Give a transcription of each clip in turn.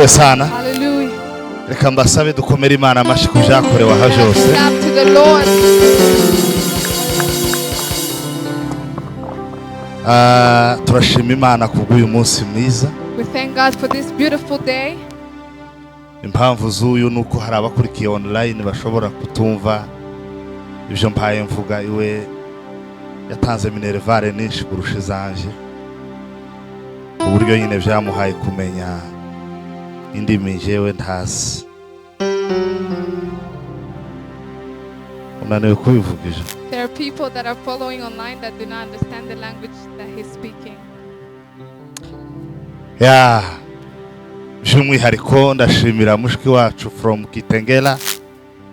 asifiwe sana. Hallelujah. Reka mbasabe dukomere Imana amashi kujakorewe aha byose. Clap to the Lord. Turashima Imana kubw'uyu munsi mwiza. We thank God for this beautiful day. Impamvu z'uyu nuko hari abakurikiye online bashobora kutumva ibyo mpaye mvuga. Iwe yatanze minervare nyinshi kurusha izanje, uburyo nyine byamuhaye kumenya indimi jewe ntazi. Unaniwe kubivugije? There are people that are following online that do not understand the language that he's speaking. Yeah. By'umwihariko ndashimira mushiki wacu from Kitengela.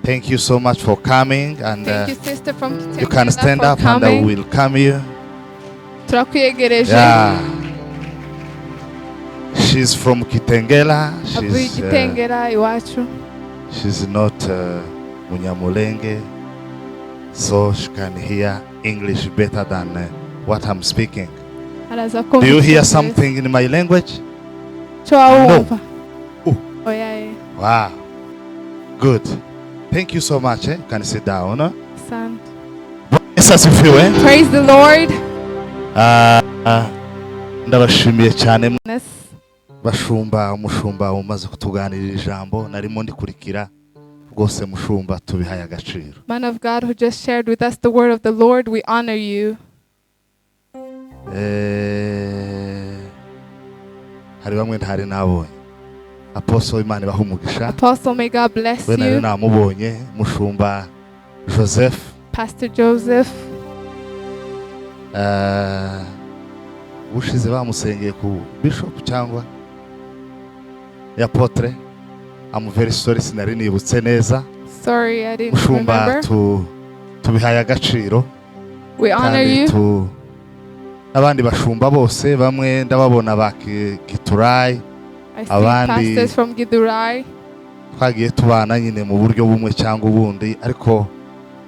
Thank you so much for coming, and Thank you, sister from Kitengela, you can stand for up coming. and I will come here. Turakwiyegereje. Yeah. She's from Kitengela. Avuye Kitengela iwacu. She's not Munyamulenge, so she can hear English better than what I'm speaking. Do you hear something in my language? No. Oh yeah. Wow. Good. Thank you so much. You can sit down. Praise the Lord. Ndabashimiye cyane bashumba, umushumba umaze kutuganirira ijambo narimo ndikurikira rwose. Mushumba tubihaye agaciro. Man of God who just shared with us the word of the Lord, we honor you. Hari bamwe ntari nabonye. Apostle Imana bahumugisha. Apostle, may God bless you. Nari you. namubonye mushumba Joseph. Pastor Joseph. Ushize bamusengeye ku bishop cyangwa ya Apotre. I'm very sorry sinari nibutse neza. Sorry, I didn't remember. Mushumba tubihaye agaciro. We honor you. Abandi bashumba bose bamwe ndababona bakiturai. Abandi pastors from Gidurai. Twagiye tubana nyine mu buryo bumwe cyangwa ubundi, ariko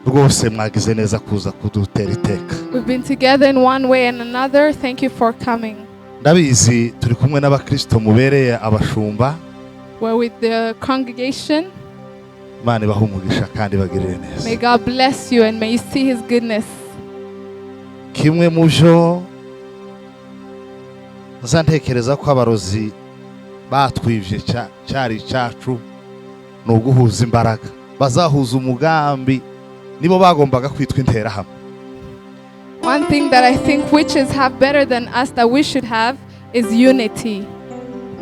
rwose mwagize neza kuza kudutera iteka. We've been together in one way and another. Thank you for coming. Ndabizi turi kumwe n'abakristo mubereye abashumba. We're with the congregation. Imana bahumugisha kandi bagirire neza. May God bless you and may you see his goodness. Kimwe mu byo nzantekereza ko abarozi batwivye cyari cyacu no guhuza imbaraga. Bazahuza umugambi, nibo bagombaga kwitwa interahamwe. One thing that I think witches have better than us that we should have is unity.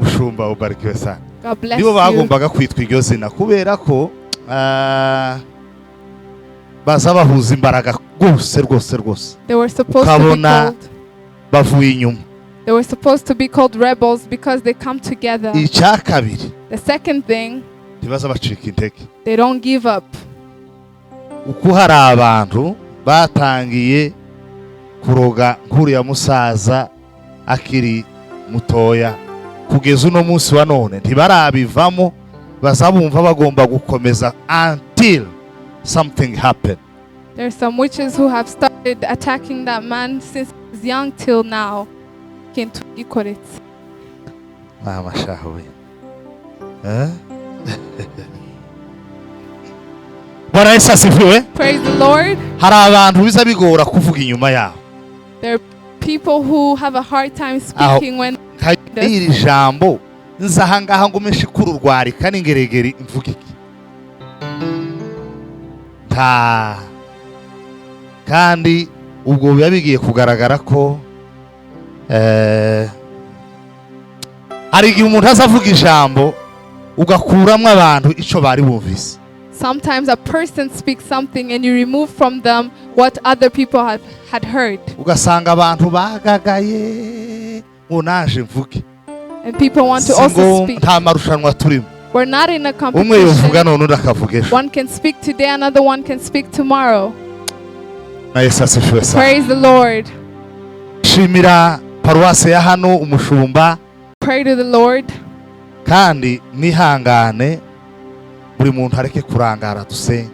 Mushumba ubarikiwe sana. God bless nibo bagombaga kwitwa iryo zina kubera ko bazabahuza imbaraga rwose. They were supposed to be called. Bavuye inyuma. They were supposed to be called rebels because they come together. The second thing, they don't give up. Uko hari abantu batangiye kuroga nkuriya musaza akiri mutoya kugeza uno munsi wa none ntibarabivamo, bazabumva bagomba gukomeza until something happened. There are some witches who have started attacking that man since he was young till now. Can't equal it. Mama shahowe. Praise the Lord. Hari abantu biza bigora kuvuga inyuma yabo. There are people who have a hard time speaking when iri jambo nzahangaha ngo meshikuru rwari kandi ngeregeri mvuga iki. Kandi ubwo bigiye kugaragara ko hari igihe umuntu azavuga ijambo ugakuramwe abantu ico bari bumvise. Sometimes a person speaks something and you remove from them what other people had heard. Ugasanga abantu bagagaye unaje mvuge. And people want to also speak. Nta marushanwa turimo. We're not in a competition. Umwe yovuga none ndakavugesha. One can speak today, another one can speak tomorrow. Praise the Lord. Shimira paruwase ya hano umushumba. Pray to the Lord. Kandi nihangane buri muntu hareke kurangara dusenge.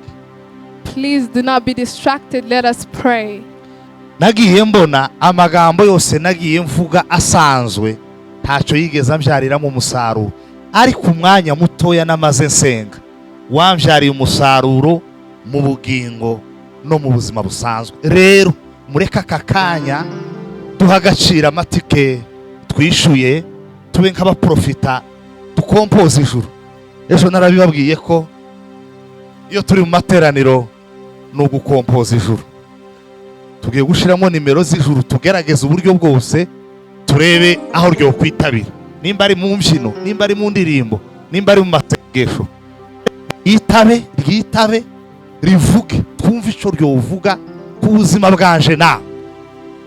Please do not be distracted. Let us pray. Nagiye mbona amagambo yose nagiye mvuga asanzwe ntacyo yigeze ambyarira mu musaruro. ari ku mwanya mutoya namaze nsenga wambyariye umusaruro mu bugingo no mu buzima busanzwe. Rero mureka kakanya duhagacira amatike twishuye tube nk'abaprofita dukompoza ijuru. Ejo narabibabwiye ko iyo turi mu materaniro no gukompoza ijuru, tugiye gushiramo nimero z'ijuru, tugerageza uburyo bwose turebe aho ryo kwitabira, nimba ari mu mbyino, nimba ari mu ndirimbo, nimba ari mu masengesho, ryitabe rivuge, twumve ico ryo uvuga ku buzima bwanje na.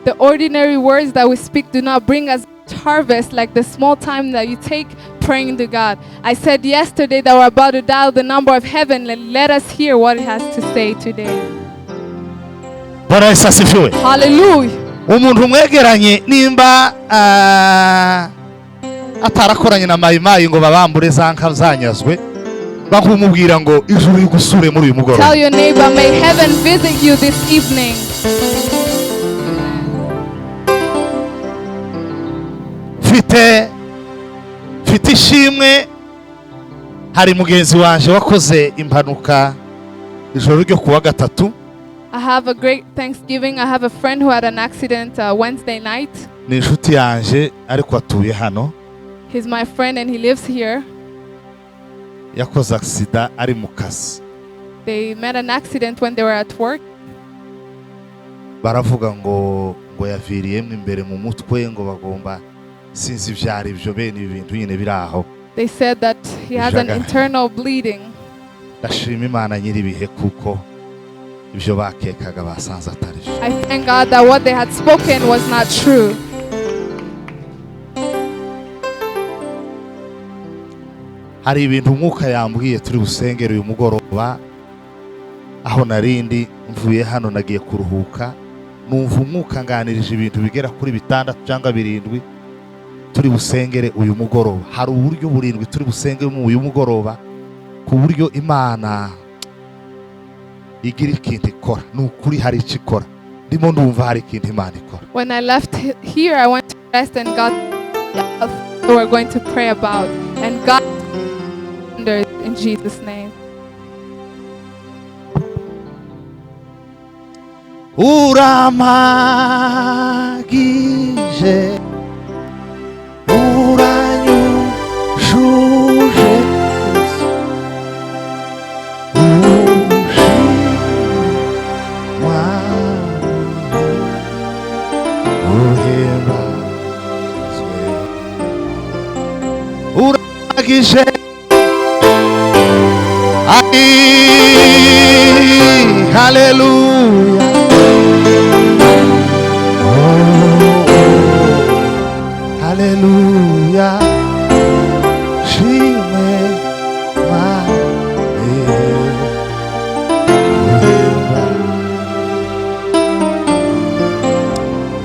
The ordinary words that we speak do not bring us harvest like the small time that you take praying to God. I said yesterday that we're about to dial the number of heaven. Let us hear what it has to say today. Hallelujah. Umuntu mwegeranye nimba atarakoranye na mayimayi ngo babambure za nka zanyazwe, bakumubwira ngo ijuru rigusure muri uyu mugoroba. Tell your neighbor, may heaven visit you this evening. Fite ishimwe, hari mugenzi wanje wakoze impanuka ijoro ryo kuwa gatatu. I have a great Thanksgiving. I have a friend who had an accident Wednesday night. Ni inshuti yanje ariko atuye hano. He's my friend and he lives here. Yakoze accident ari mu kazi. They met an accident when they were at work. Baravuga ngo yaviriyemo imbere mu mutwe ngo bagomba sinzi vyari ibyo bene ibintu nyine biraho. They said that he has an internal bleeding. Ndashima Imana nyiribihe kuko ibyo bakekaga basanze atari. I thank God that what they had spoken was not true. Hari ibintu umwuka yambwiye turi busengere uyu mugoroba, aho narindi mvuye hano nagiye kuruhuka, numva umwuka nganirije ibintu bigera kuri 6 cyangwa 7 turi busengere uyu mugoroba. Hari uburyo 7 turi busengere mu uyu mugoroba ku buryo Imana igira ikintu ikora. Nukuri hari ikikora, ndimo ndumva hari ikintu Imana ikora. When I left here, I went to rest and God we were going to pray about, and God wonders in Jesus' name. Uramagije, uranyujuje, ushimwa, uhimbazwe. Uramagije, hallelujah. Hallelujah. Shime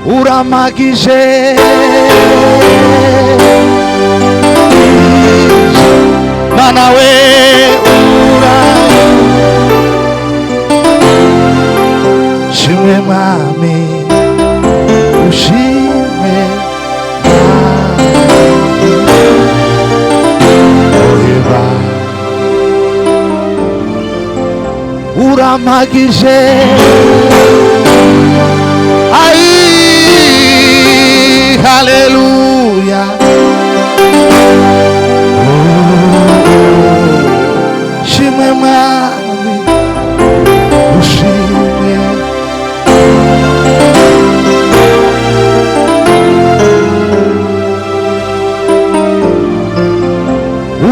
uramagije, Mana we shime mami, ushime uramagije, ai hallelujah. Shime mami, ushime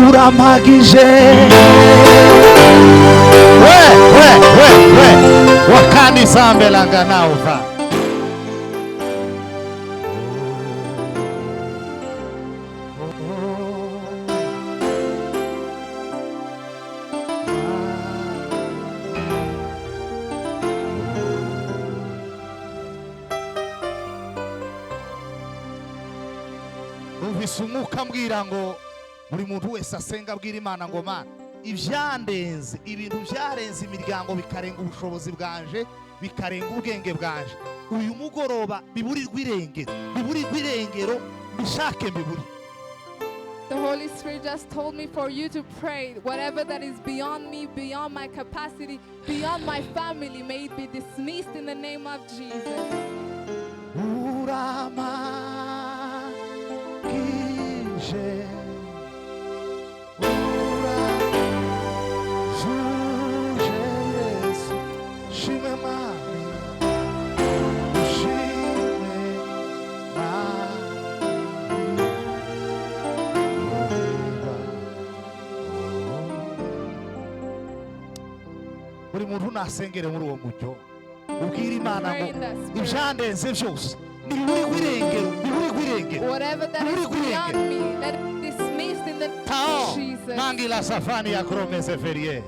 uramagije, we wakani sambelanga nauva. Umwuka mbwira ngo buri muntu wese asenga abwira Imana ngo Mana, ibyandenze, ibintu byarenze imiryango bikarenga ubushobozi bwanje, bikarenga ubwenge bwanje, uyu mugoroba biburirwa irengero, bishake mbiburi. The Holy Spirit just told me for you to pray. Whatever that is beyond me, beyond my capacity, beyond my family, may it be dismissed in the name of Jesus. Urama kije buri muntu nasengere muri uwo mucyo ubwira Imana ngo ibyandenze byose niburi kwirengero whatever that is beyond me, let it be dismissed in the name of Jesus. Mangila safani ya kromeze ferie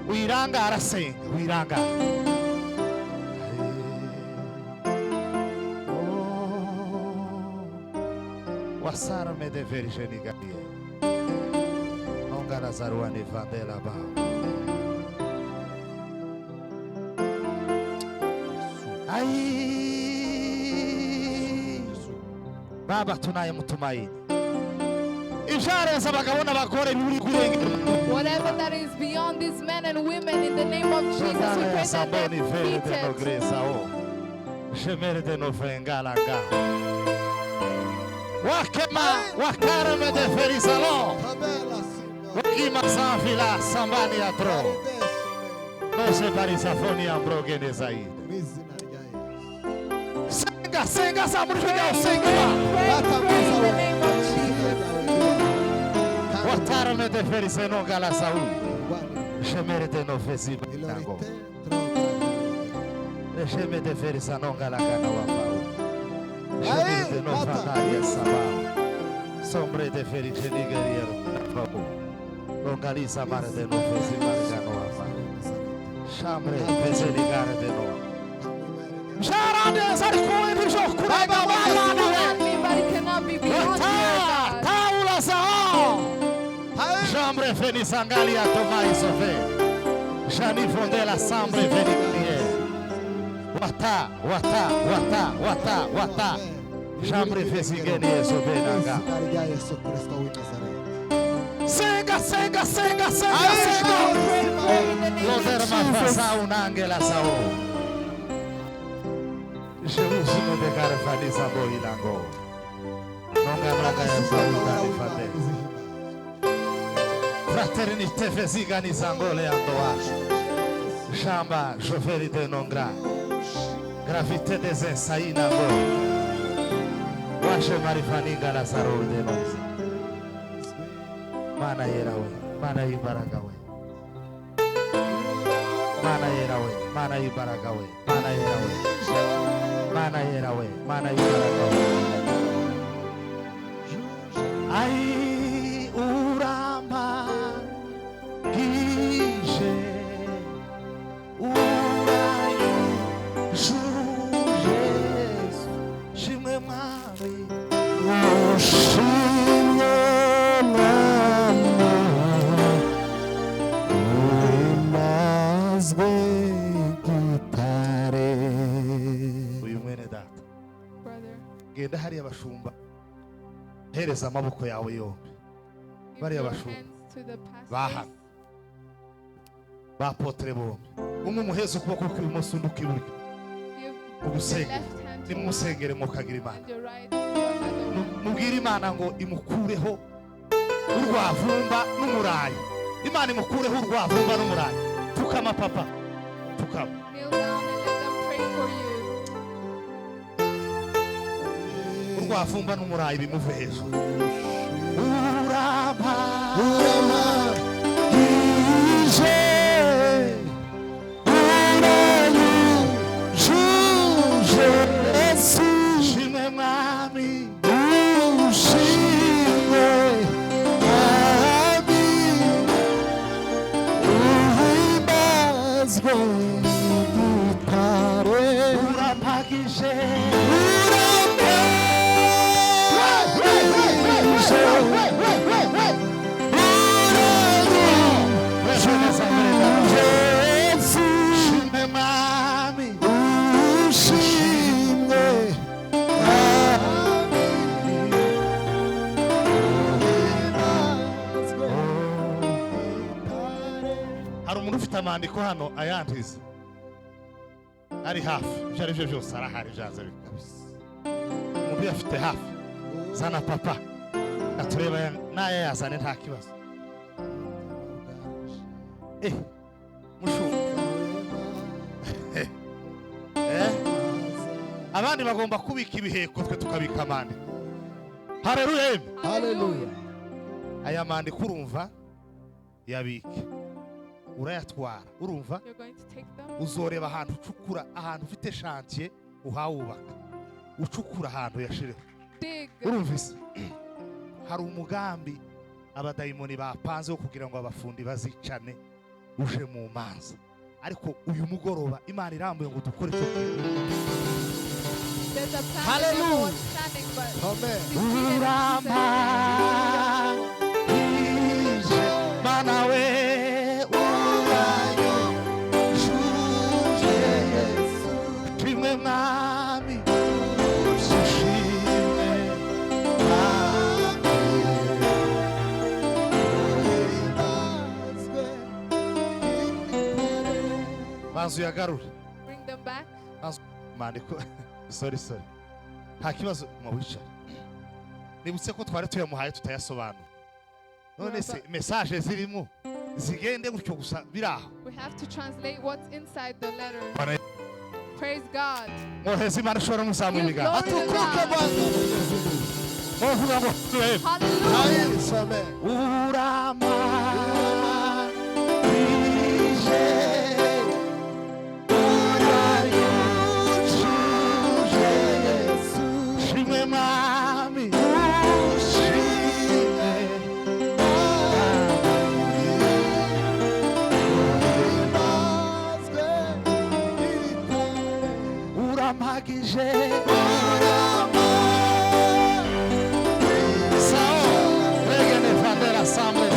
wiranga arasenga wiranga wasara me de vergeni galie nongara zarwani vandela ba ai Baba tunaye mutumaini ishareza abagabo n'abagore buri kurengera whatever that is beyond these men and women in the name of Jesus, we pray that they be defeated. Shemere no fengalanga wakema wakarame de ferisalo wakima sanfila sambani atro no se parisafoni ambrogene zaid senga samurfega senga Pray in the name of Jesus. watarame de feriseno gala saul shemere de no fesiba tango Resheme de ferisa non galakana wafao. Shemere de no fanaria sabao. Sombre de ferice nigeriero wafao. Longalisa mare de no fesi margano wafao. Shamre fese ligare de no. Sharande sarikoi bisho kurega walana we. Anybody cannot be beyond you, God. Taula sao. Shamre fenisangali atomai sofe. Shani fondela sambre fenigarie. Wata. Jambre fesigeni yeso benanga. Senga. Loderma fasa unangela sao. Jerusi no de cara fadisa boilango. Nonga braga ya saluda di fate. Fraternite fesigani sangole andoa. Shamba choferi de nongra. Gravité des ensaïna go. Washe marifaninga la sarol de nos. Mana yerawe, mana ibaragawe. Mana yerawe, mana ibaragawe. Mana yerawe, mana ibaragawe. Ai urama kije. Genda hari abashumba hereza amaboko yawe yombi bari abashumba baha bapotre bombi umuheza ukuboko kw'ibumoso n'ukw'iburyo ubusenge nimusengere mukagira Imana mubwira Imana ngo imukureho urwavumba n'umurayi Imana imukureho urwavumba n'umurayi tukama papa tukama urwavumba n'umurayi bimuve hejuru urama ije Shime mami, shime mami, uhibazwe gitare, urapakije, urapakije, umuntu ufite amandiko hano ayantize ari hafi ibyo ari byo byose arahari byanze bikabisa umuntu yafite hafi zana papa atureba naye yazane nta kibazo mushumba abandi bagomba kubika ibiheko twe tukabika amandiko. Haleluya, haleluya. Aya mandiko urumva yabike urayatwara urumva uzoreba ahantu ucukura ahantu ufite chantier uhawubaka ucukura ahantu yashire urumvise hari umugambi abadayimoni bapanze wo kugira ngo abafundi bazicane uje mu manza ariko uyu mugoroba Imana irambuye ngo dukore cyo kintu. Hallelujah. Amen. Urama manawe urayo shuje Yesu kimwe mwami ushime banzu yagarura. Bring them back. Mandiko sorry nta kibazo mwicara nibutse ko twari tuyamuhaye tutayasobanura none se message zirimo zigende gutyo gusa biraho. We have to translate what's inside the letter. Praise God. Mohezi Imana shora musamu biga atukuke Bwana ovuga ngo hallelujah urama ije mami uramagije sao regene fandera samle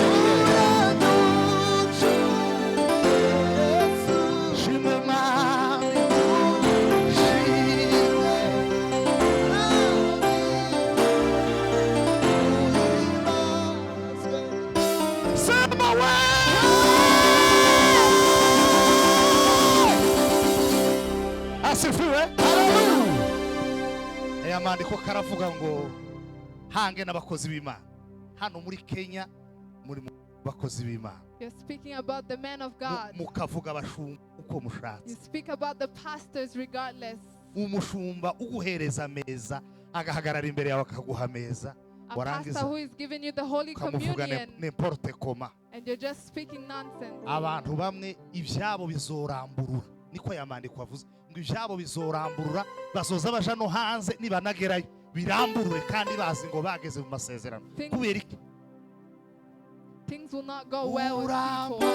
shime mami aya mandiko karavuga ngo hange n'abakozi b'Imana hano muri Kenya muri bakozi b'Imana. You're speaking about the men of God. Mukavuga abashumba uko mushatse. You speak about the pastors regardless. Umushumba uguhereza meza agahagarara imbere yawe akaguha meza warangiza who is giving you the holy communion n'importe koma and you're just speaking nonsense. Abantu bamwe ibyabo bizoramburura niko yamandiko avuze ngo ibyabo bizoramburura bazoza baja no hanze nibanagerayo biramburure kandi bazi ngo bageze mu masezerano kubera iki things will not go well with people.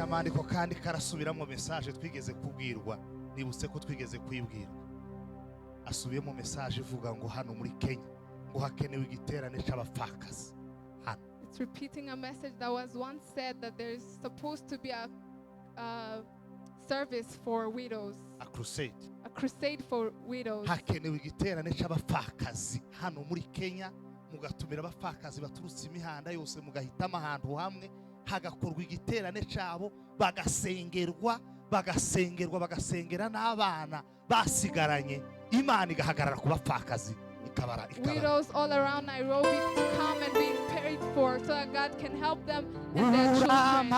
Amandiko kandi karasubiramo message twigeze kubwirwa nibutse ko twigeze kwibwira asubiyemo message ivuga ngo hano muri Kenya ngo hakenewe igiterane cy'abapfakazi hano. It's repeating a message that was once said that there is supposed to be a service for widows. A crusade. A crusade for widows. Hakenewe igiterane cy'abapfakazi hano muri Kenya mugatumira abapfakazi baturutse imihanda yose mugahitama ahantu hamwe hagakorwa igiterane cyabo bagasengerwa bagasengerwa bagasengera n'abana basigaranye Imana igahagarara ku bapfakazi ikabara. Widows all around Nairobi to come and be paid for so that God can help them and their children.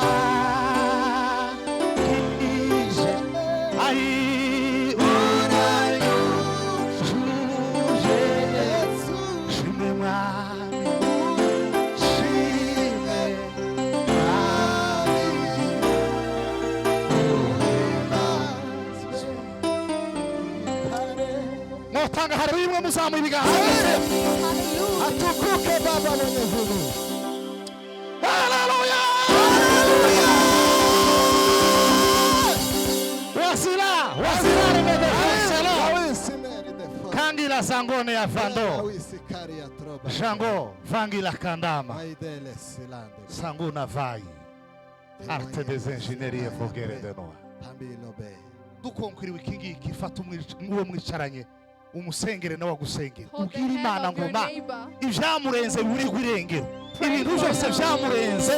Tanga harimwe muzamu ibiganza. Atukuke Baba Mwenyezi Mungu. Haleluya. Wasila remede. Kangila sangone ya fando. Shango vangila kandama. Sanguna vai. Arte des ingénierie fogere de noa. Dukonkwiri wikingi kifata umwe mwicaranye. Umusengere nawe gusengera ubwira Imana ngoma ivyamurenze buri gwirengero ibintu byose vyamurenze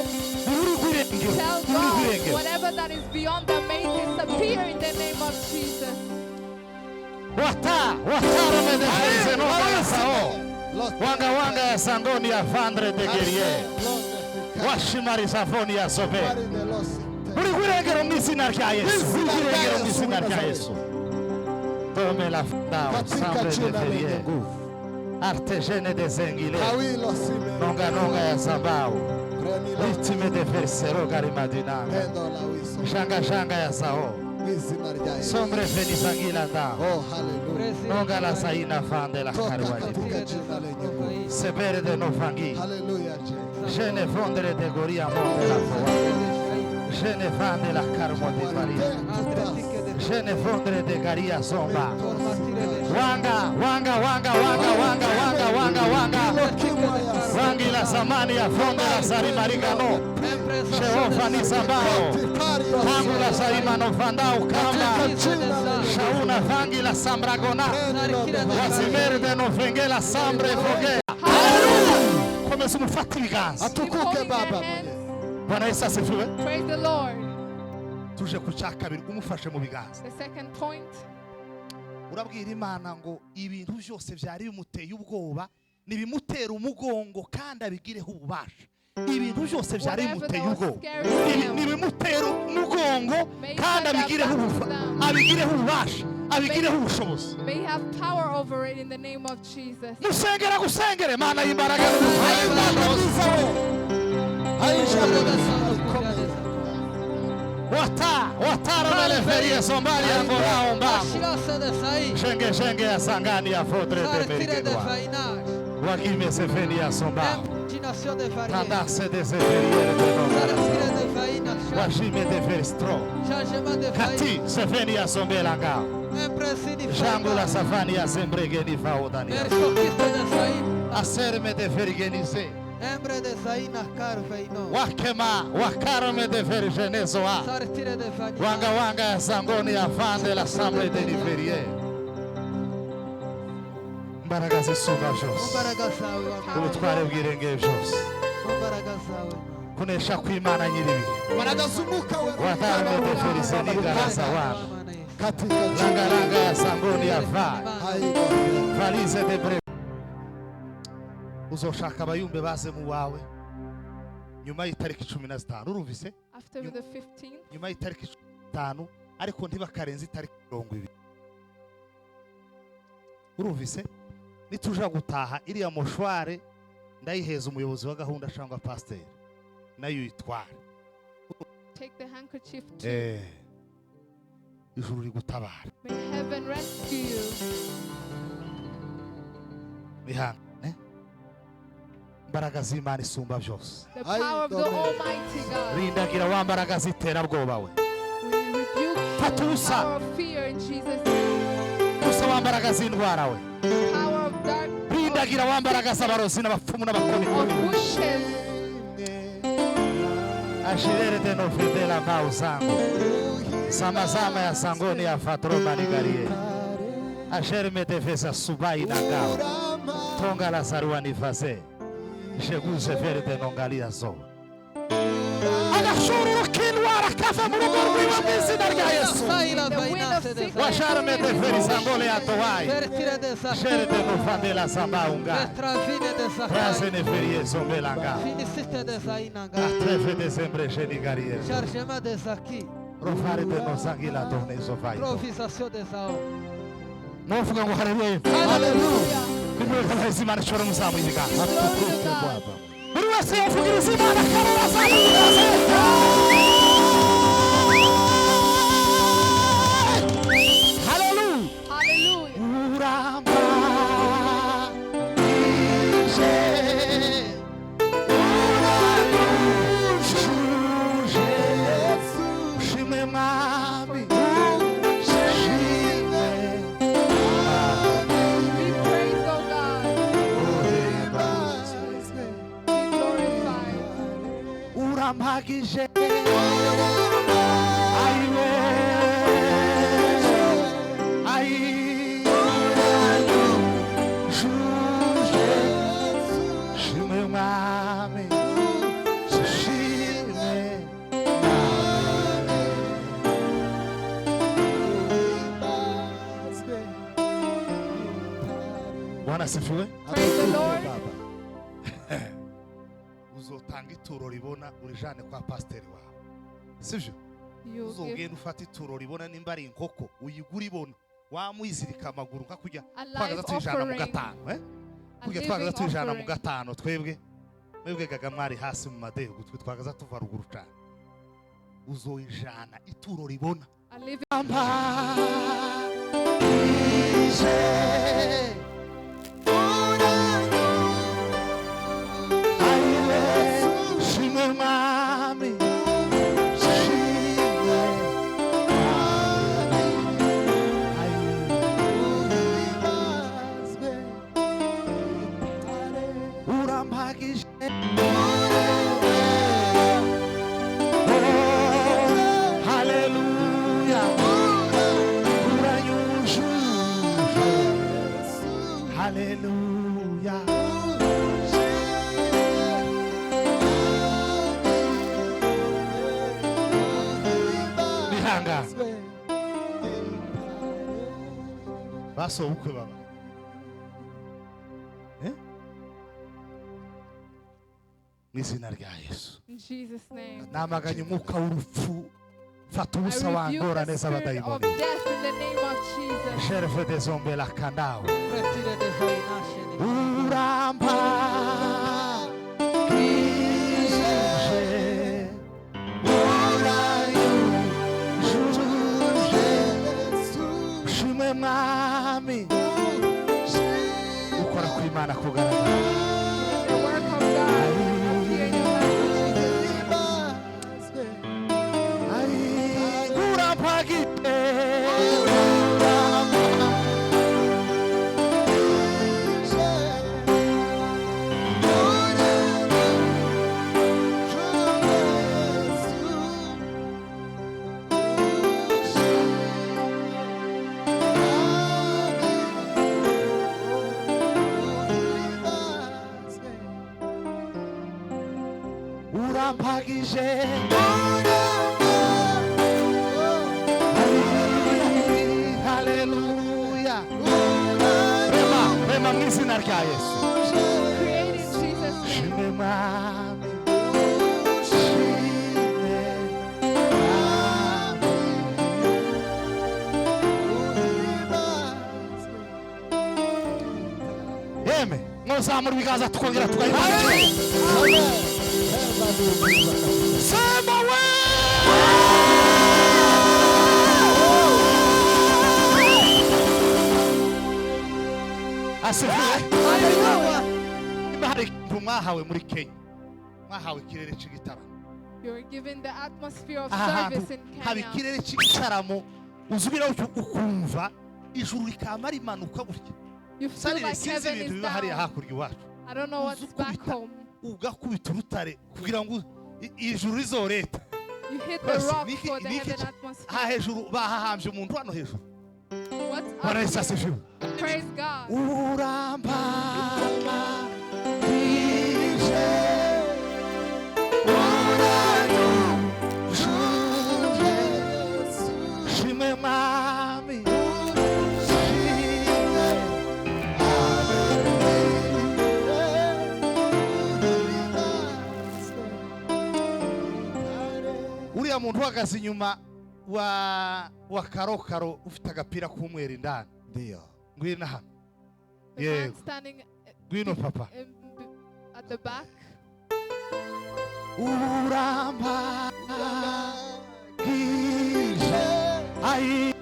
buri gwirengero. Whatever that is beyond them may disappear in the name of Jesus. Remede no sao wanga ya sangoni ya vandre de guerrier washimari savoni ya sobe buri gwirengero mw'izina rya Yesu. Buri gwirengero mw'izina rya Yesu. Tome la fondao, sambre de ferie, artesene de zengile, nonga ya zambao, ritme de versero garimadina, shanga ya sao, sombre fenisangila da, nonga la saina fande la carwadi, sebere de no fangi, jene fondere de goria monte la foa, jene fande la carmo de Paris. Je ne fondre de garia somba. Wanga. Wangi la samani ya fonda la sarimarigano. Jehova ni sambao. Tangu la sarimano fandao kamba. Shauna vangi la sambragona. Wasimerde no fenge la sambre foge. Hallelujah. Come sono fatti i ganzi. Atukuke Baba. Bwana Yesu asifiwe. Praise the Lord. Tuje kucyakabiri umufashe mu biganza. The second point. Urabwira Imana ngo ibintu byose byari bimuteye ubwoba nibimutera umugongo kandi abigireho ububasha. Ibintu byose byari bimuteye ubwoba nibimutera umugongo kandi abigireho ububasha, abigireho ubushobozi. May have power over it in the name of Jesus. Musengera gusengere Mana y'imbaraga Watara feria sombali angora omba. Shenge ya sangani ya fotre de merigwa. Wakime se feria somba. Tanda se de se feria de nogara. Washime de ferstro. Kati se feria sombela nga. Shangula safani ya sembrege ni faodani. Aserme de ferigenize. Embre de zaina carveino. Wakarme de vergenezoa. Wanga ya sangoni ya fande la sambre de liberie. Mbaragaze subajos. Ubutware bw'irenge byose. Kunesha kw'Imana nyiribi. Watarme de feriseni garasawa. Langa ya sangoni ya valize de bre. Uzoshaka abayumbe baze mu wawe nyuma y'itariki 15. Urumvise? After the 15th. Nyuma y'itariki 15 ariko ntibakarenza itariki 20. Urumvise? Nituja gutaha iriya moshware ndayiheza umuyobozi wa gahunda cyangwa pastor nayo yitwara. Take the handkerchief too. Ijuru rigutabara. May heaven rescue you. Imbaraga z'Imana isumba byose. The power of the Almighty God. Rindagira wa mbaraga zitera bwoba we. We rebuke the power of fear in Jesus' name. Usa wa mbaraga z'indwara we. Power of dark. Rindagira wa mbaraga z'abarozi n'abapfumu n'abakoni. Of wishes. Ashirere de no fedela mauzango. Samazama ya sangoni ya fatro manigarie. Asherme de fesa subai na gao. Tonga la saruani fase. Sheguse verde nongalia zo. Agashuru kinwara kafa murugo wa mizina rya Yesu washarme de ferisangole atowai shere de mufandela sambaunga rase ne ferie zombelanga atrefe de sempre genigarie rofare de nosangila done zovai não fuga ngo haleluya haleluya kimwe kama izimana choro musamu iziga atukuke baba buri wese yafugira izimana karara zamu Magije aiwe ai juje shime mami shime Bwana sifiwe. Praise the Lord. Uzotanga ituro ribona urijane kwa pasiteri wawe sivyo uzogenda ufata ituro ribona nimba ari inkoko uyigura ibona wamwizirika amaguru nka kujya twagaza twijana mu gatano kujya twagaza twijana mu gatano twebwe gaga mwari hasi mu madeho gutwe twagaza tuva ruguru cyane uzoijana ituro ribona Hallelujah. Nihanga. Baso ukwe baba. Mwizina rya Yesu. In Jesus' name. Namaganye umwuka w'urupfu fata ubusa wangora neza abadayimoni. Sherfe de zombe la kandao. Uramba kije urayu juje shume mami ukora kwimana kugaragara Pagije Hallelujah. Rema mwizina rya Yesu. Create in Jesus' Shime mami. Yeme, muzamura ibiganza tukongera tukayibona. Sema we asifiwe. Imari mwahawe muri Kenya mwahawe kirere cy'igitaramo. You're given the atmosphere of service in Kenya. Habi kirere cy'igitaramo uzubira ukumva ijuru rikamara imanuka gutya. You feel like heaven is down. I don't know what's back home. Ugakubita urutare kugira ngo ijuru rizoreta. You hit the rock for the heaven atmosphere. Ha hejuru bahahambye umuntu hano hejuru. What's up? Praise God. Uramba muntu uhagaze inyuma wa karokaro ufite agapira k'umweru indani. Ndio. Ngwino hano. The man standing Ngwino papa. At the back. Uramba kije ai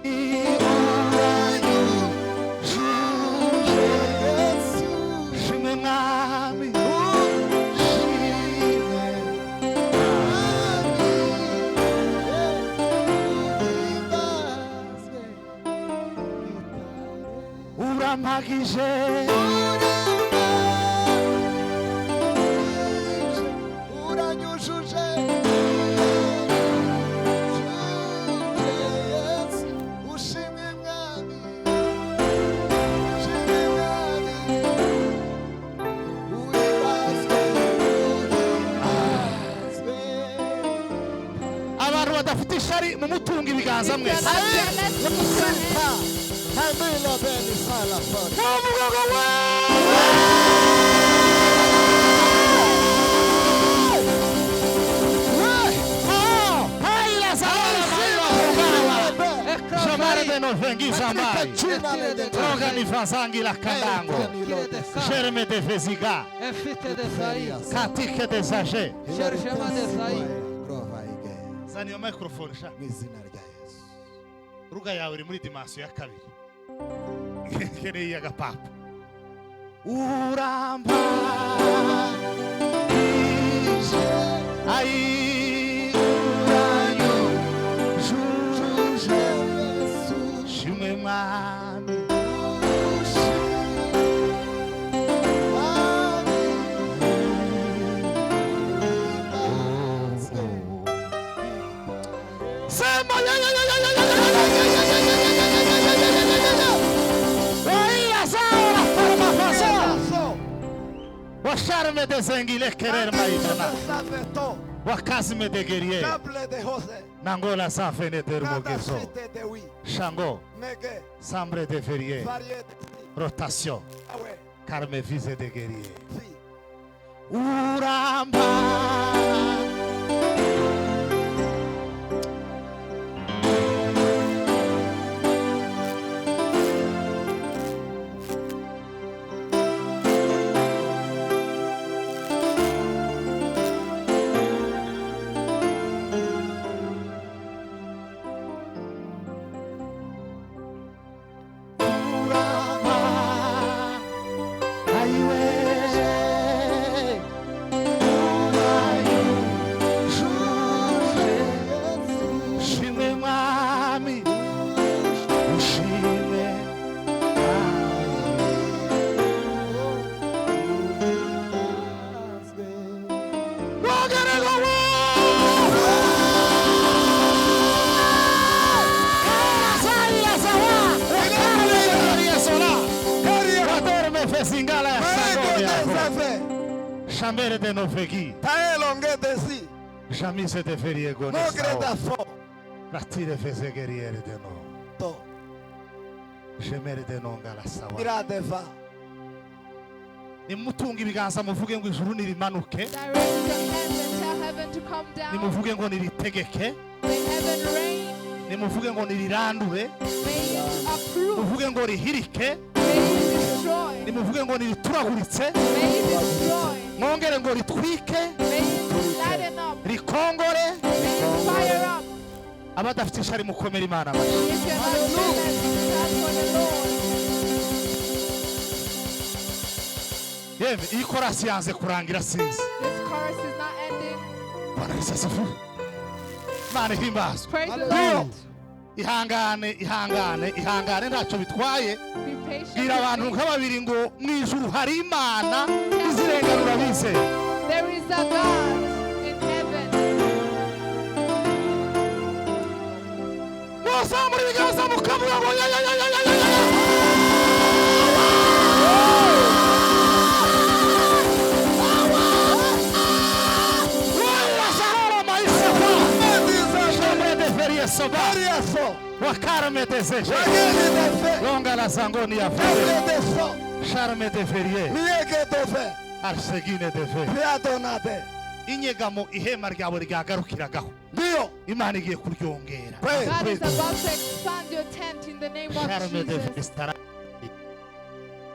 Magije uranyujuje ushimwe mwami abantu badafite ishari mu mutunga ibiganza mwese. Hamila beni sala fora. Chamare de novengi zambai. Droga ni fazangi la kandango. Germe de veziga. Efite de saia. Katike de zaje. Gershema de saia. Zani o microphone sha. Mizina rya Yesu. Ruga yawe iri muri dimension ya kabiri. Kene ya gapapa. Uramba. Ai uranyo. Juje. Shime mami. Sema ya ya ya ya ya ya. Washarme de zengile querer maijana. Wakazme de guerrier. Nangola safene de rumogeso. Shango. Sambre de ferier. Rotation. Carme vise de guerrier. Uramba. Chamere de novegi. Taelonge desi. Jamise de feriego. Mogreda fo. Ratire fese guerriere de no. To. Chamere de nonga la sawa. Iradeva. Nimutunga ibiganza muvuge ngo ijuru nirimanuke. Direct your hands and tell heaven to come down. Nimuvuge ngo niritegeke. May heaven reign. Nimuvuge ngo nirirandure. May it approve. Muvuge ngo rihirike. May it destroy. Nimuvuge ngo nirituraguritse. May it destroy. Mwongere ngo ritwike. May it lighten up. Rikongore. May it fire up. Abadafite ishari mukomera Imana. If you're not jealous, stand for the Lord. Yeme iyi korasi yanze kurangira sinzi. This chorus is not ending. Bwana Yesu asifiwe. Imana ihimbazwe. Praise the Lord. ihangane ntacyo bitwaye. Be patient. Bwira abantu nk'ababiri ngo mu ijuru hari Imana izirenganura bize. There is a God in heaven. Muzamura ibiganza mukavuga ngo ya ya ya ya ya ya. Wakarme deseje. Longa la sangoni ya fere. Charme de ferie. Arsegine de fe. Inyegamo ihema ryawe ryagarukiragaho. Ndio. Imana igiye kuryongera. God is about to expand your tent in the name of Jesus.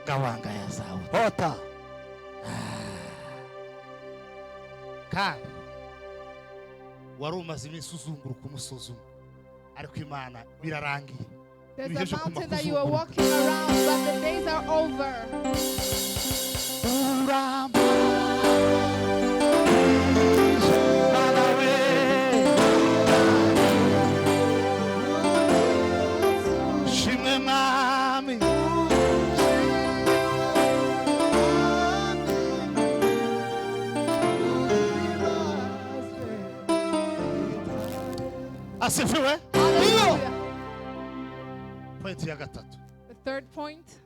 Gawanga ya zawe. Ota. Kandi wari umaze iminsi uzunguruka umusozi umwe, ariko Imana birarangiye. There's a mountain that you are walking around, but the days are over. Shimwe Mwami. Asifiwe. Hallelujah. Point ya gatatu. The third point.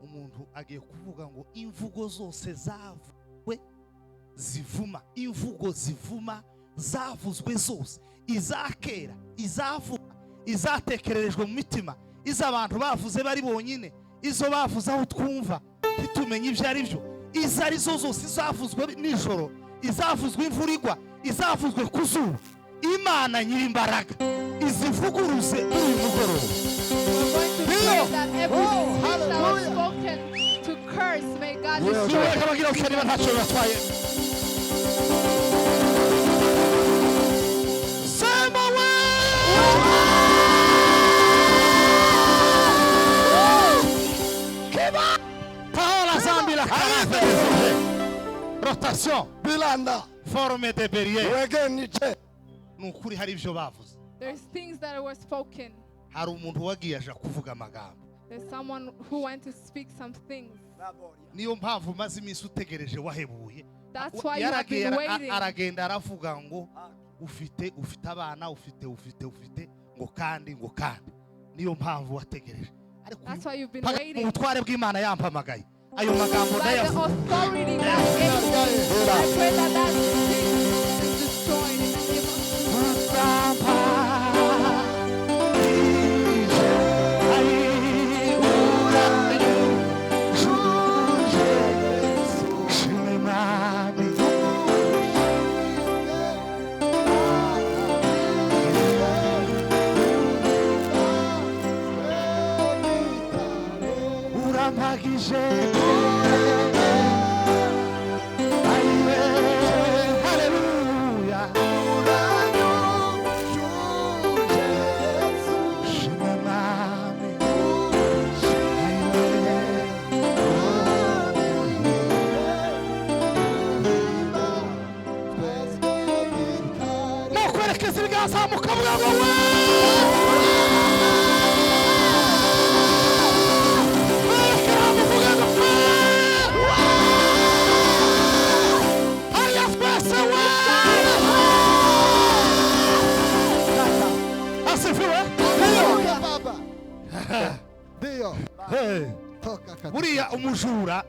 Umuntu agiye kuvuga ngo imvugo zose zavuzwe zivuma, imvugo zivuma zavuzwe zose, izakera, izavuga, izatekererejwe mu mitima, iz'abantu bavuze bari bonyine, izo bavuze aho twumva ntitumenye ibyo ari byo, izo ari zo zose izavuzwe nijoro, izavuzwe imvura igwa, izavuzwe ku zuba, Imana nyirimbaraga izivuguruze uyu mugoroba. We're going to pray that every speech that was spoken to curse, may God destroy it. Rotation. Bilanda. Forme de berrier. Wegenite. Nukuri hari ibyo bavuze. There's things that were spoken. Hari umuntu wagiye aje kuvuga amagambo. There's someone who went to speak some things. Niyo mpamvu maze iminsi utegereje wahebuye. That's why you have been waiting. Aragenda aravuga ngo ufite abana, ufite ngo kandi. Niyo mpamvu wategereje. That's why you've been waiting. Ubutware bw'Imana yampamagaye. Ayo magambo By the authority God gave you, I pray that thing is destroyed in the name of Jesus.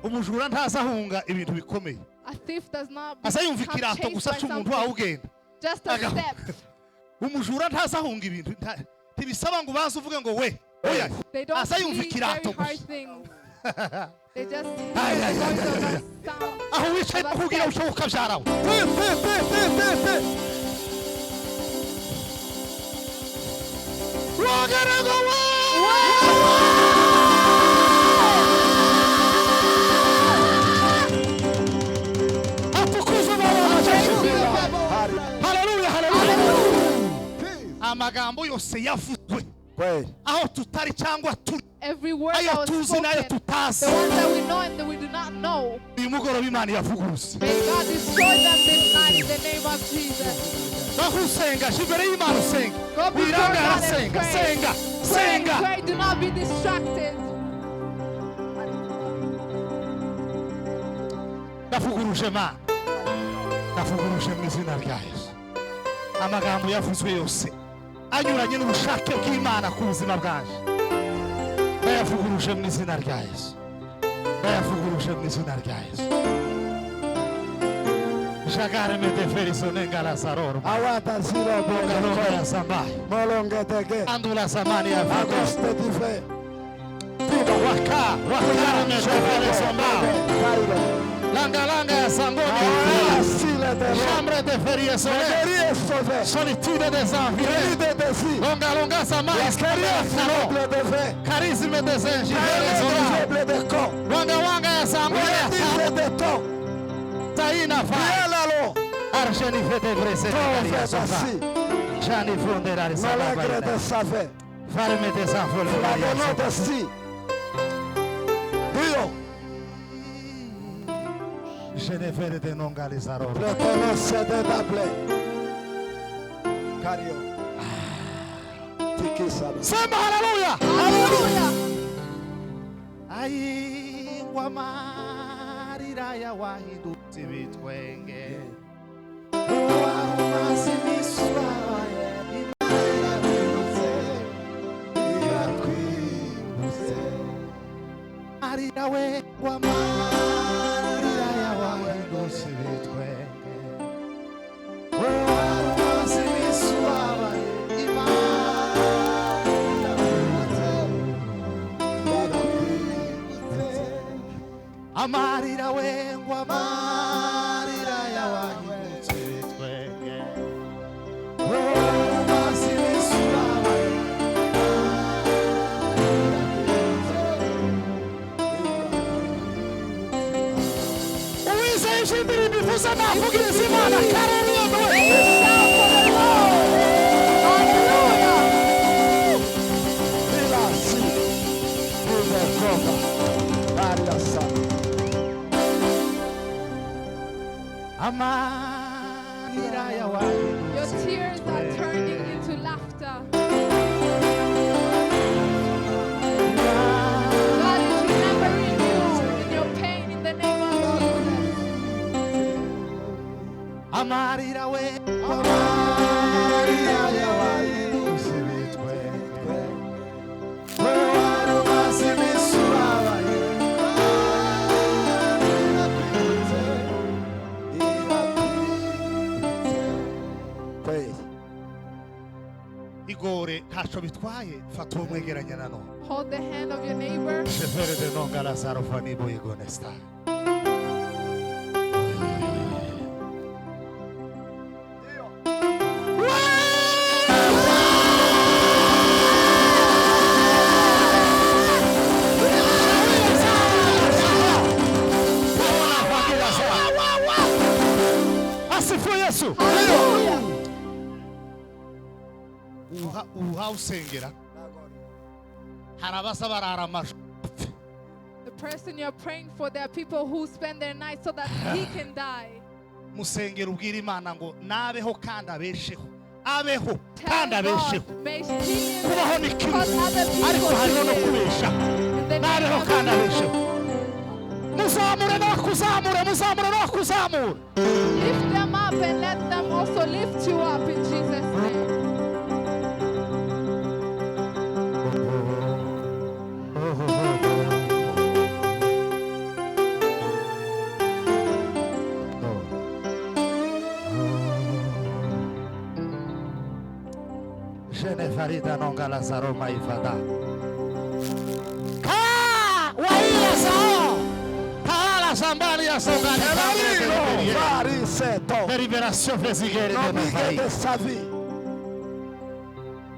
Umujura ntazahunga ibintu bikomeye. Azayumva ikirato gusa cy'umuntu wawugenda. Just a step. Umujura ntazahunga ibintu ntibisaba ngo ubanze uvuge ngo we oya. Azayumva ikirato gusa. They just aho wicaye kugira ushoboka byarawe. Amagambo yose yavuzwe aho tutari cyangwa turi, every word that was spoken, the ones that we know and that we do not know, uyu mugoroba Imana yavuguruze. May God destroy them this night in the name of Jesus. Bahusenga imbere y'Imana usenga. Go before God and pray. Pray, do not be distracted. Ndavuguruje Mana, ndavuguruje mu izina rya Yesu. Amagambo yavuzwe yose anyuranye n'ubushake bw'Imana ku buzima bwaje, ndayavuguruje mu izina rya Yesu. Ndayavuguruje mu izina rya Yesu. Jagare me deferiso nengala saroro. Awata zira Boga ya sambai. Molonge tege. Andula samani ya fago. Agoste dife. Waka me deferiso mbao. Langa ya sangoni. Asile Chambre de ferie sauvé. Solitude des enviés. Longa longa sa mais. Charisme des anges. Wanga wanga ya sangwe. Taina fa. Argeni fete brese. Jani fondera de savait. Farme des enfants. Je ne fais de non galizaro. Le connaisseur de Dablé. Cario. Tiki Saba. Sema hallelujah. Hallelujah. Ai wamarira ya wahidu tibitwenge. Marira we wamarira ya wahidu tibitwenge. Amarira wengwa marira ya wahindutse bitwenge. Uwizeye ishimira imivuza navugiriza Imana karere Your tears are turning into laughter. God is remembering you in your pain in the name of Jesus. Amarira we amarira ya wahindutse bitwenge. Igore ntacyo bitwaye fata uwo mwegeranye na none. Hold the hand of your neighbor. Shefere de non galasaro fanibo igonesta. Asifu Yesu. Uha usengera harabasa barara amajwi. The person you're praying for, there are people who spend their night so that he can die. Musengera ubwira Imana ngo nabeho kandi abesheho. Abeho Tell kandi abesheho. God, may he Kubaho ni live kimwe because other ariko people hariho no live. kubesha. In the name Nabeho of kandi Jesus. abesheho. Muzamure no kuzamura, muzamure no kuzamura. Lift them up and let them also lift you up in Jesus' name. Farida non galasaro mai fada. Ka waila sao. Kala sambali ya songani. Vari seto. Libération physique de nos Nombre de sa vie.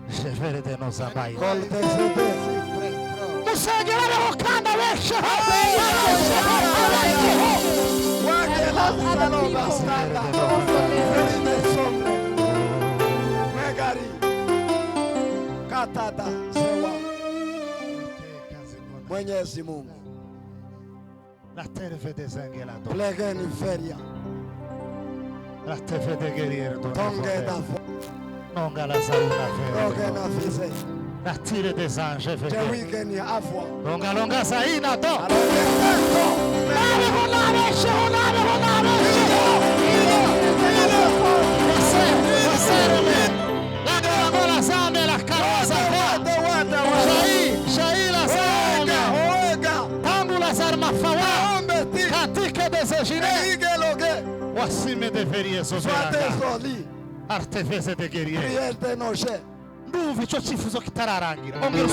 Je vais de nos abayes. Col de zebe. Musegera ho kanda weshe. Wage la salo bastanda. Verime sombre. Megari. Katada. Sewa. Mwenyezi Mungu. La terre fait des angelados. Plegeni feria. La terre fait des guerriers. Tonge da fo. Non galasaruna Roge fe. na fise. La tire des anges fait. Je weekend afwa. Longa longa saina to. Nave honare, shonare, honare. La zame la carroza. Shai la zame. Tangu la zarma fawa. Katika desejine. Wasime de ferie soberana. Artefese de guerrier. Nduva icyo cyifuzo kitararangira. Ongera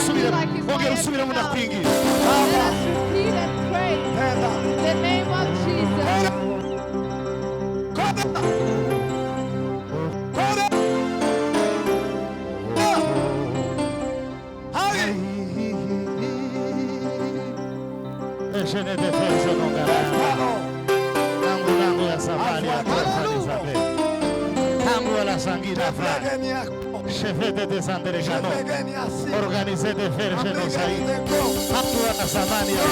usubire mu ndakwingira. Let us repeat and pray in the name of Jesus. Je ne defenso non garanto. Tango la savaria per tango la sanguina fa. Chefete de Sanderecano. Organize de ferge no sai. Tango la samania.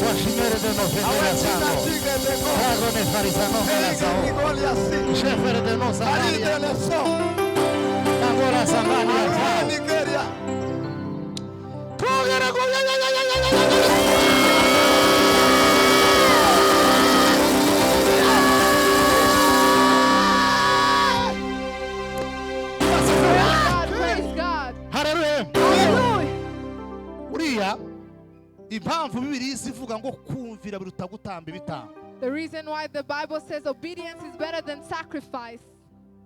Washimere de no federação. Trago ne farisano la sao. Chefere de no samania. Tango la samania fa. The reason why the Bible says obedience is better than sacrifice.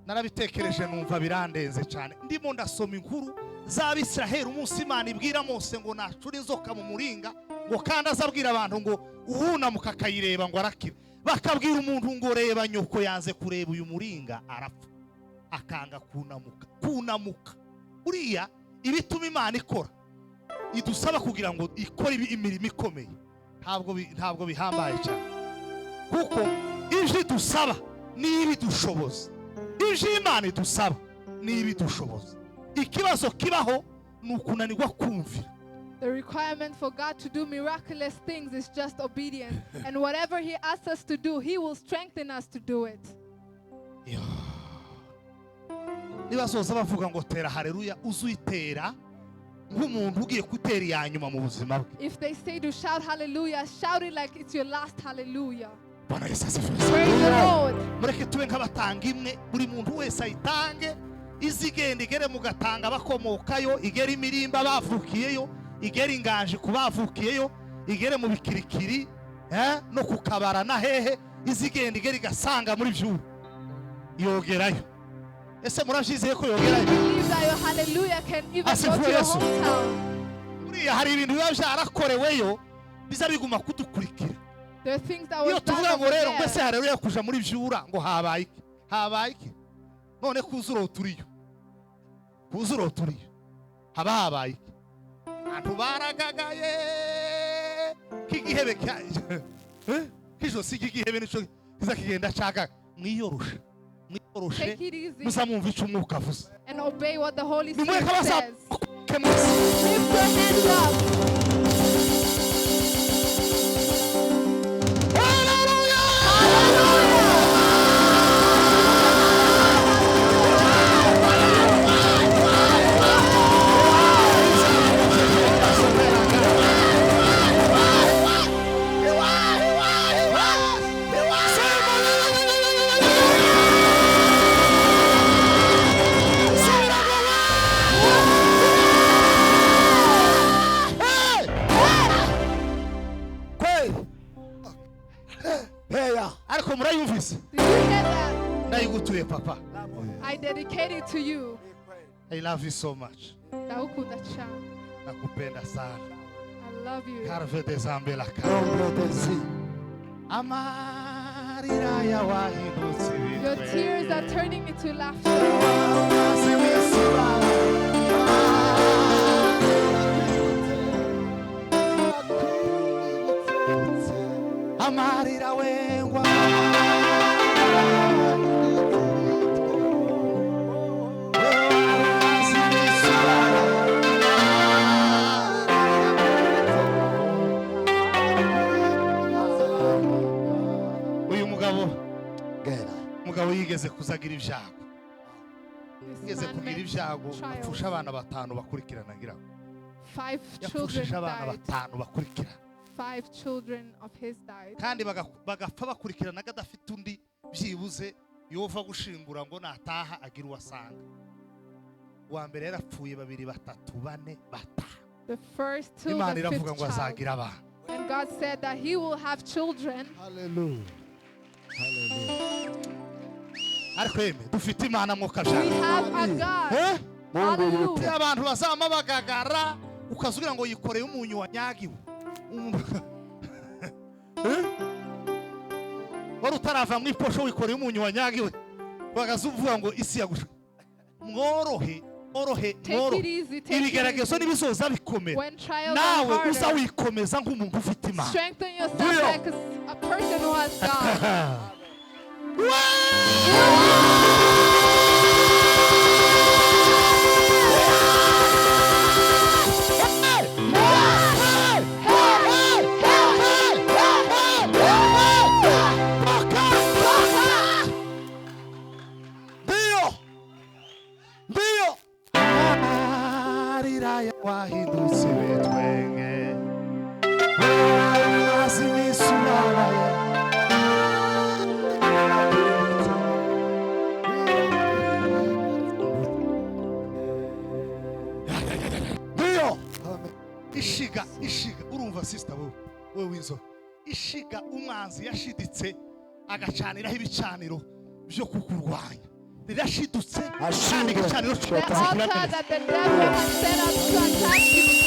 Narabitekereje numva birandenze cyane ndimo ndasoma inkuru z'Abisiraheli umunsi Imana ibwira Mose ngo nacura inzoka mu muringa ngo kandi azabwira abantu ngo uhunamuka akayireba ngo arakira bakabwira umuntu ngo reba nyoko yanze kureba uyu muringa arapfa akanga kunamuka uriya ibituma Imana ikora idusaba kugira ngo ikore imirimo ikomeye ntabwo bihambaye cyane kuko ije dusaba nibi dushoboza ije Imana idusaba nibi dushoboza ikibazo kibaho nukunanirwa kumvira. The requirement for God to do miraculous things is just obedience, and whatever He asks us to do, He will strengthen us to do it. Nibasoza bavuga ngo tera haleluya uzuyitera nk'umuntu ugiye kutera yanyuma mu buzima bwe. If they say to shout hallelujah, shout it like it's your last hallelujah. Praise the Lord. Mureke tube nk'abatanga imwe buri muntu wese ayitange izigenda igere mu gatanga bakomokayo igere imirimba bavukiyeyo igere inganje kubavukiyeyo igere mu bikirikiri no kukabara na hehe izigenda igere igasanga muri byuru yogerayo. Ese murashizeye ko yogerayo? Believe that your hallelujah can even go to your hometown. Uriya hari ibintu biba byarakoreweyo biza biguma kudukurikira. There are things that was done over there. Mbese haleluya kuja muri byura ngo habaye iki none kuzuro turiyo haba habaye iki abantu baragagaye kigihebe kijosi kigihebe nico kizakigenda cyaga mwiyoroshe musamumva icumwuka avuze and obey what the Holy Spirit says. Lift your hands up. Papa, I dedicate it to you. I love you so much. Nakupenda sana. I love you. Carve de zambela amarira ya wahindutse. Your tears are turning into laughter. Amarira wengwa umugabo yigeze kuzagira ibyago yigeze kugira ibyago apfusha abana batanu bakurikirana ngira 5 children of his died kandi bagapfa bakurikirana gadafite undi byibuze yova gushingura ngo nataha agira uwasanga wa mbere yarapfuye 2 3 4 the first two Imana iravuga ngo azagira abana and God said that he will have children. Hallelujah. Ariko dufite Imana mwuka jana. We have a God. Hallelujah. Abantu bazama bagagara ukazugira ngo yikoreye umunyu wanyagiwe. wari utarava mu iposho wikoreye umunyu wanyagiwe bagazuvuga ngo isi yagusha mworohe ibigeragezo nibizoza bikomera nawe uza wikomeza nk'umuntu ufite Imana. Strengthen yourself like a person who has God. Wahindutse betwenge ishiga urumva sister wewe winzo ishiga umwanzi yashiditse agacaniraho ibicaniro byo kukurwanya rirashidutse kandi igicaniro The altar that the devil has set up to attack you is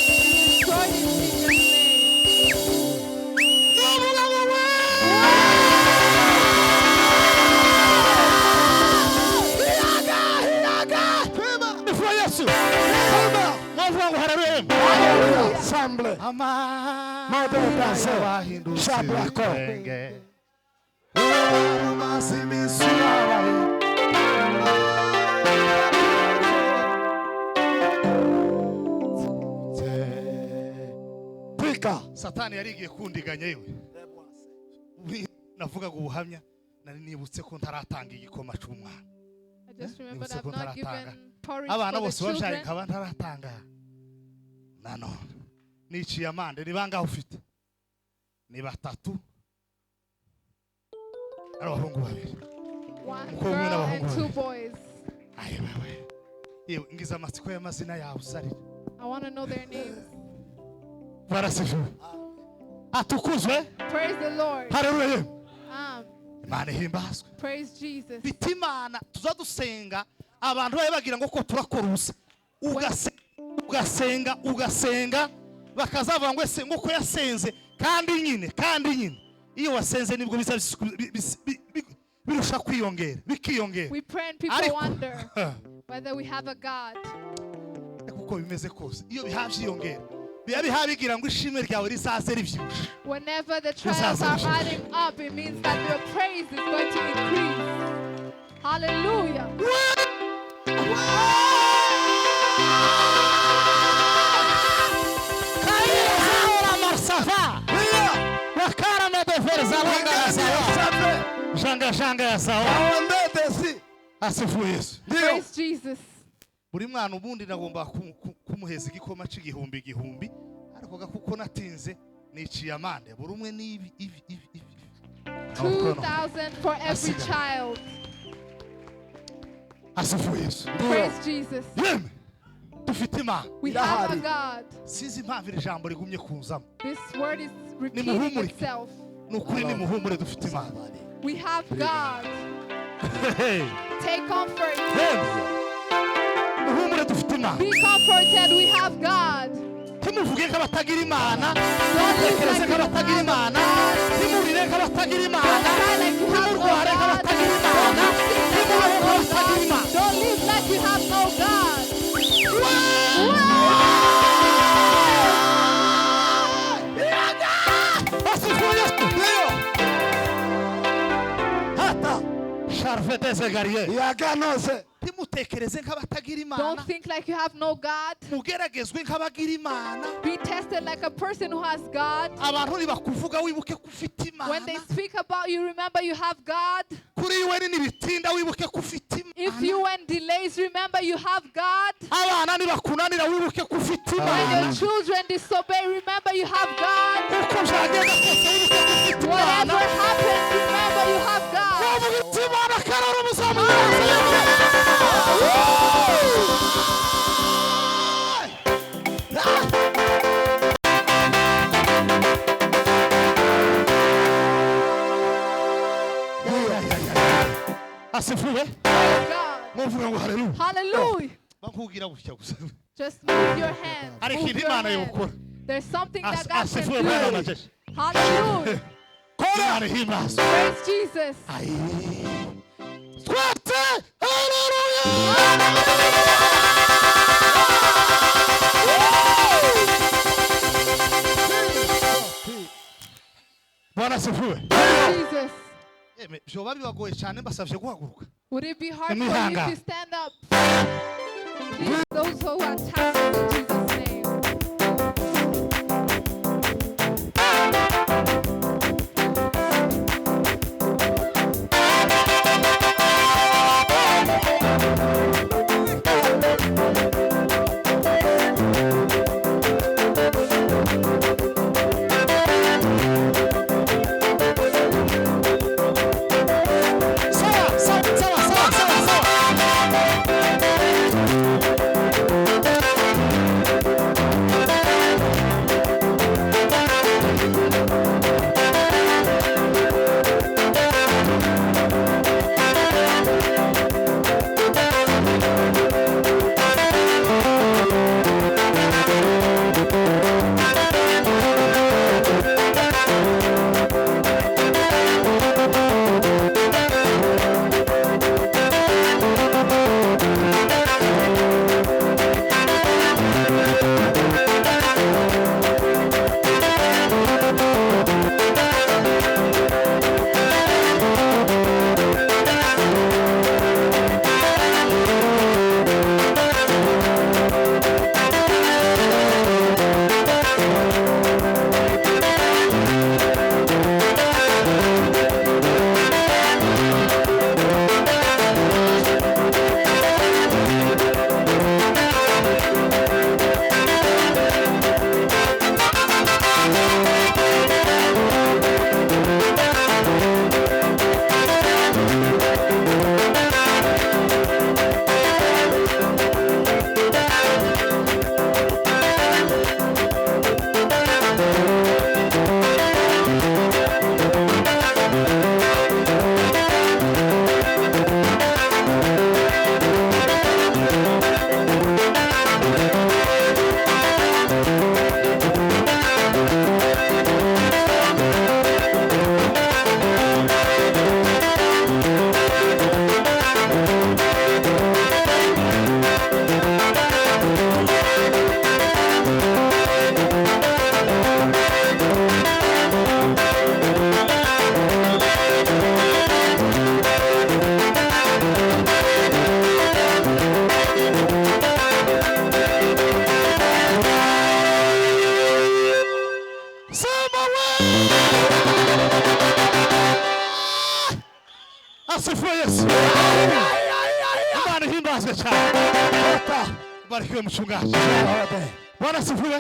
destroyed in Jesus' Satani yarigiye kundiganya yewe navugaga ubuhamya nari nibutse ko ntaratanga igikoma cy'umwana. I just remember that I've not given porridge abana for the bose babyaye children. nkaba ntaratanga nanone niciye amande ni bangaho ufite ni batatu ari abahungu babiri One girl and two boys. ayewe yewe ngize amatsiko y'amazina yawe usarira. I want to know their names. barasifu atukuzwe. Praise the Lord. Haleluya. Imana ihimbazwe. Praise Jesus. Bitimana tuzadusenga abantu baye bagira ngo ko turakoruza ugasenga bakazavuga ngo ese ngo ko yasenze kandi nyine iyo wasenze nibwo biza birusha kwiyongera bikiyongera. We pray and people wonder whether we have a God. Kuko bimeze kose iyo bihavyiyongera bigira ngo ishimwe ryawe rizaze rivyibusha. Whenever the trials are adding up, it means that your praise is going to increase. Hallelujah. Praise Jesus. Buri mwana ubundi nagomba kumuheza igikoma c'igihumbi ariko gakuko natinze niciye amande buri umwe ni 2,000 for every child. Praise Jesus. We have a God. Sinzi impamvu iri jambo rigumye kunzamo. This word is repeating itself. Nukuri ni muhumure dufite Imana. We have God. Take comfort. Be comforted, we have God. Timuvuge nk'abatagira Imana, tekereze nk'abatagira Imana, timurire nk'abatagira Imana, timurware nk'abatagira Imana, timurire nk'abatagira Imana. Don't live like you have no God. Don't think like you have no God. Be tested like a person who has God. When they speak about you, remember you have God. If you went delays, remember you have God. When your children disobey, remember you have God. Whatever happens, remember you have God. Hallelujah. Just move your hands. Move your hands. There's something that God can do. Hallelujah. Imana ihimbaza. Praise Jesus. Twete. Hallelujah. Bwana asifiwe. Jesus. Byoba bibagoye cyane basavye guhaguruka. Would it be hard for you to stand up? Please, those who are attached in Jesus' name. Barikiwe mchungaji. Bwana asifiwe.